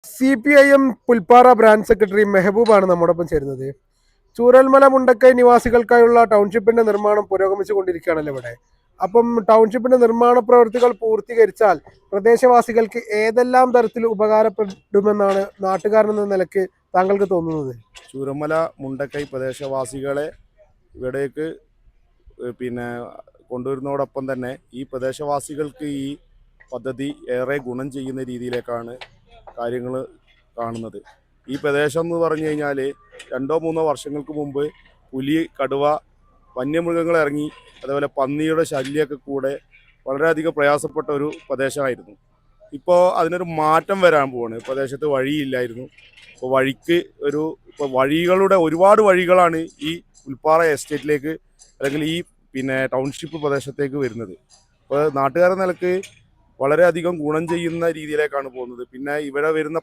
CPIM Pulppara branch secretary മെഹബൂബാണ് നമ്മോടൊപ്പം ചേരുന്നത്. ചൂരൽമല മുണ്ടക്കൈ നിവാസികൾക്കായുള്ള ടൗൺഷിപ്പിന്റെ നിർമ്മാണം പുരോഗമിച്ചുകൊണ്ടിരിക്കുകയാണല്ലോ ഇവിടെ. അപ്പം ടൗൺഷിപ്പിന്റെ നിർമ്മാണ പ്രവൃത്തികൾ പൂർത്തീകരിച്ചാൽ പ്രദേശവാസികൾക്ക് ഏതെല്ലാം തരത്തിൽ ഉപകാരപ്പെടുമെന്നാണ് നാട്ടുകാരെന്ന നിലയ്ക്ക് താങ്കൾക്ക് തോന്നുന്നത്? ചൂരൽമല മുണ്ടക്കൈ പ്രദേശവാസികളെ ഇവിടേക്ക് പിന്നെ കൊണ്ടുവരുന്നതോടൊപ്പം തന്നെ ഈ പ്രദേശവാസികൾക്ക് ഈ പദ്ധതി ഏറെ ഗുണം ചെയ്യുന്ന രീതിയിലേക്കാണ് കാര്യങ്ങൾ കാണുന്നത്. ഈ പ്രദേശം എന്ന് പറഞ്ഞു കഴിഞ്ഞാൽ 2-3 വർഷങ്ങൾക്ക് മുമ്പ് പുലി, കടുവ, വന്യമൃഗങ്ങൾ ഇറങ്ങി, അതേപോലെ പന്നിയുടെ ശല്യമൊക്കെ കൂടെ വളരെയധികം പ്രയാസപ്പെട്ട ഒരു പ്രദേശമായിരുന്നു. ഇപ്പോൾ അതിനൊരു മാറ്റം വരാൻ പോവാണ്. പ്രദേശത്ത് വഴിയില്ലായിരുന്നു. ഇപ്പോൾ വഴിക്ക് ഇപ്പോൾ ഒരുപാട് വഴികളാണ് ഈ പുൽപ്പാറ എസ്റ്റേറ്റിലേക്ക് അല്ലെങ്കിൽ ഈ ടൗൺഷിപ്പ് പ്രദേശത്തേക്ക് വരുന്നത്. അപ്പോൾ നാട്ടുകാരുടെ നിലക്ക് വളരെയധികം ഗുണം ചെയ്യുന്ന രീതിയിലേക്കാണ് പോകുന്നത്. പിന്നെ ഇവിടെ വരുന്ന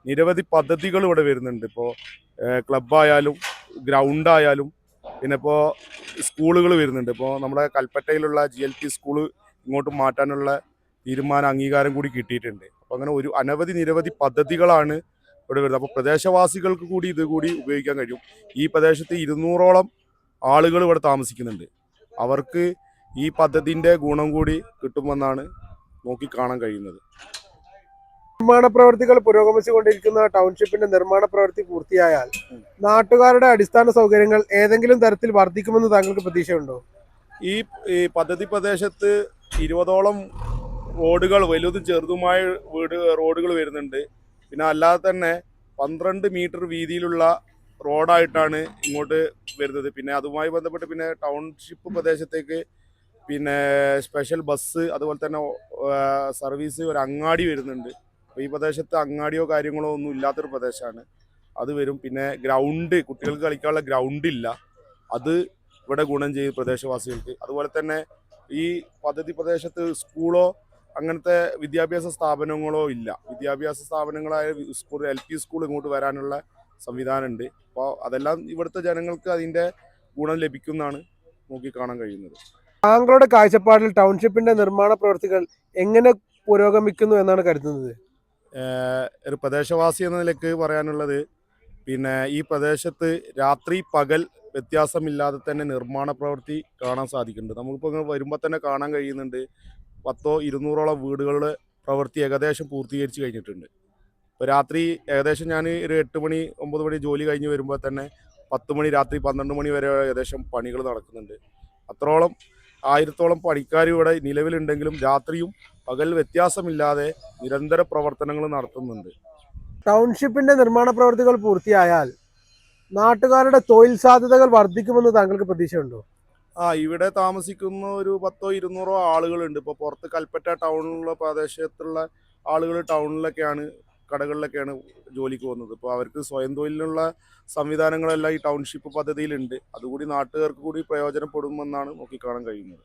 നിരവധി പദ്ധതികൾ ഇവിടെ വരുന്നുണ്ട്. ഇപ്പോൾ ക്ലബ്ബായാലും ഗ്രൗണ്ടായാലും പിന്നെ ഇപ്പോൾ സ്കൂളുകൾ വരുന്നുണ്ട്. ഇപ്പോൾ നമ്മുടെ കൽപ്പറ്റയിലുള്ള GLP സ്കൂള് ഇങ്ങോട്ട് മാറ്റാനുള്ള അംഗീകാരം കൂടി കിട്ടിയിട്ടുണ്ട്. അപ്പോൾ അങ്ങനെ നിരവധി പദ്ധതികളാണ് ഇവിടെ വരുന്നത്. അപ്പോൾ പ്രദേശവാസികൾക്ക് കൂടി ഇത് കൂടി ഉപയോഗിക്കാൻ കഴിയും. ഈ പ്രദേശത്ത് 200ഓളം ആളുകൾ ഇവിടെ താമസിക്കുന്നുണ്ട്. അവർക്ക് ഈ പദ്ധതിൻ്റെ ഗുണം കൂടി കിട്ടുമെന്നാണ് നോക്കിക്കാണാൻ കഴിയുന്നത്. നിർമ്മാണ പ്രവൃത്തികൾ പുരോഗമിച്ചുകൊണ്ടിരിക്കുന്ന ടൗൺഷിപ്പിന്റെ നിർമ്മാണ പ്രവൃത്തി പൂർത്തിയായാൽ നാട്ടുകാരുടെ അടിസ്ഥാന സൗകര്യങ്ങൾ ഏതെങ്കിലും തരത്തിൽ വർദ്ധിക്കുമെന്ന് താങ്കൾക്ക് പ്രതീക്ഷയുണ്ടോ? ഈ പദ്ധതി പ്രദേശത്ത് 20ഓളം റോഡുകൾ, വലുതും ചെറുതുമായ റോഡുകൾ വരുന്നുണ്ട്. പിന്നെ അല്ലാതെ തന്നെ 12 മീറ്റർ വീതിയിലുള്ള റോഡായിട്ടാണ് ഇങ്ങോട്ട് വരുന്നത്. പിന്നെ അതുമായി ബന്ധപ്പെട്ട് പിന്നെ ടൗൺഷിപ്പ് പ്രദേശത്തേക്ക് സ്പെഷ്യൽ ബസ്, അതുപോലെ തന്നെ സർവീസ്, ഒരു അങ്ങാടി വരുന്നുണ്ട്. അപ്പോൾ ഈ പ്രദേശത്ത് അങ്ങാടിയോ കാര്യങ്ങളോ ഒന്നും ഇല്ലാത്തൊരു പ്രദേശമാണ്. അത് വരും. പിന്നെ കുട്ടികൾക്ക് കളിക്കാനുള്ള ഗ്രൗണ്ട് ഇല്ല. അത് ഇവിടെ ഗുണം ചെയ്യും പ്രദേശവാസികൾക്ക്. അതുപോലെ തന്നെ ഈ പദ്ധതി പ്രദേശത്ത് സ്കൂളോ അങ്ങനത്തെ വിദ്യാഭ്യാസ സ്ഥാപനങ്ങളോ ഇല്ല. വിദ്യാഭ്യാസ സ്ഥാപനങ്ങളായ LP സ്കൂൾ ഇങ്ങോട്ട് വരാനുള്ള സംവിധാനമുണ്ട്. അപ്പോൾ അതെല്ലാം ഇവിടുത്തെ ജനങ്ങൾക്ക് അതിൻ്റെ ഗുണം ലഭിക്കുന്നതാണ് നോക്കിക്കാണാൻ കഴിയുന്നത്. താങ്കളുടെ കാഴ്ചപ്പാടിൽ ടൗൺഷിപ്പിന്റെ നിർമ്മാണ പ്രവൃത്തികൾ എങ്ങനെ പുരോഗമിക്കുന്നു എന്നാണ് കരുതുന്നത്? ഒരു പ്രദേശവാസി എന്ന നിലയ്ക്ക് പറയാനുള്ളത്, ഈ പ്രദേശത്ത് രാത്രി പകൽ വ്യത്യാസമില്ലാതെ തന്നെ നിർമ്മാണ പ്രവൃത്തി കാണാൻ സാധിക്കുന്നുണ്ട്. നമുക്കിപ്പോൾ വരുമ്പോൾ തന്നെ കാണാൻ കഴിയുന്നുണ്ട്. 100-200ഓളം വീടുകളുടെ പ്രവൃത്തി ഏകദേശം പൂർത്തീകരിച്ച് കഴിഞ്ഞിട്ടുണ്ട്. ഇപ്പോൾ രാത്രി ഏകദേശം ഞാൻ ഒരു 8 മണി 9 മണി ജോലി കഴിഞ്ഞ് വരുമ്പോൾ തന്നെ 10 മണി, രാത്രി 12 മണി വരെ ഏകദേശം പണികൾ നടക്കുന്നുണ്ട്. 1000ഓളം പണിക്കാർ ഇവിടെ നിലവിലുണ്ടെങ്കിലും രാത്രിയും പകൽ വ്യത്യാസമില്ലാതെ നിരന്തര പ്രവർത്തനങ്ങൾ നടത്തുന്നുണ്ട്. ടൗൺഷിപ്പിന്റെ നിർമ്മാണ പ്രവൃത്തികൾ പൂർത്തിയായാൽ നാട്ടുകാരുടെ തൊഴിൽ സാധ്യതകൾ വർദ്ധിക്കുമെന്ന് താങ്കൾക്ക് പ്രതീക്ഷയുണ്ടോ? ഇവിടെ താമസിക്കുന്ന ഒരു 100-200 ആളുകളുണ്ട്. ഇപ്പോൾ പുറത്ത് കൽപ്പറ്റ ടൗണിലുള്ള പ്രദേശത്തുള്ള ആളുകൾ കടകളിലൊക്കെയാണ് ജോലിക്ക് പോകുന്നത്. ഇപ്പോൾ അവർക്ക് സ്വയം തൊഴിലിനുള്ള സംവിധാനങ്ങളെല്ലാം ഈ ടൗൺഷിപ്പ് പദ്ധതിയിലുണ്ട്. അതുകൂടി നാട്ടുകാർക്ക് കൂടി പ്രയോജനപ്പെടുമെന്നാണ് നോക്കിക്കാണാൻ കഴിയുന്നത്.